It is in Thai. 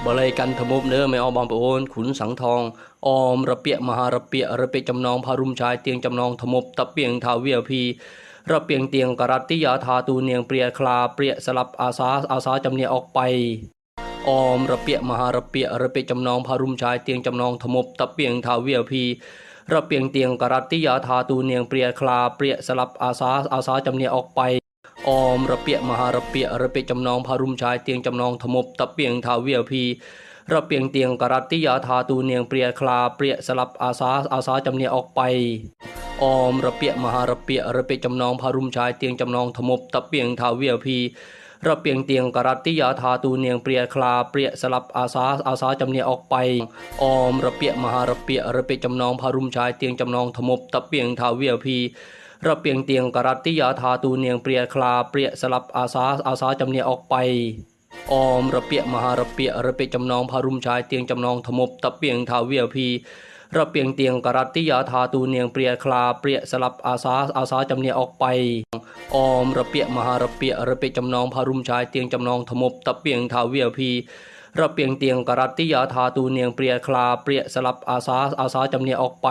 บริกันทมุบเนื้อไม่เอาบอมปโอนขุนสังทองออมระเปียมหาระเปียระเปียจำนองพารุมชายเตียงจำนองทมุบตะเปียงทาเวียพีระเปียงเตียงกรัตติยาธาตูเนียงเปรียคลาเปรียสลับอาสาจำเนียออกไปออมระเปียมหาระเปียระเปียจำนองพารุมชายเตียงจำนองทมุบตะเปียงทาเวียพีระเปียงเตียงกรัตติยาธาตูเนียงเปรียคลาเปรียสลับอาสาจำเนียออกไปออมระเปียมหาระเปียระเปียจำนองพารุมชายเตียงจำนองทมุบตะเปียงทาเวียพีระเปียงเตียงกรัตติยาธาตูเนียงเปรียคลาเปรียสลับอาสาจำเนียออกไปออมระเปียมหาระเปียระเปียจำนองพารุมชายเตียงจำนองทมุบตะเปียงทาเวียพีระเปียงเตียงกรัตติยาธาตูเนียงเปรียคลาเปรียสลับอาสาจำเนียออกไปออมระเปียมหาระเปียระเปียจำนองพารุมชายเตียงจำนองทมุบตะเปียงทาเวียพีระเปียงเตียงกรัตติยาธาตูเนียงเปรียคลาเปรียสลับอาสาจำเนียออกไปออมระเปียมหาระเปียระเปียจำนองพารุมชายเตียงจำนองทมุบตะเปียงทาเวียพีระเปียงเตียงกรัตติยาธาตูเนียงเปรียคลาเปรียสลับอาสาจำเนียออกไปออมระเปียมหาระเปียระเปียจำนองพารุมชายเตียงจำนองทมุบตะเปียงทาเวียพีระเปียงเตียงกรัตติยาธาตูเนียงเปรียคลาเปรียสลับอาสาจำเนียออกไป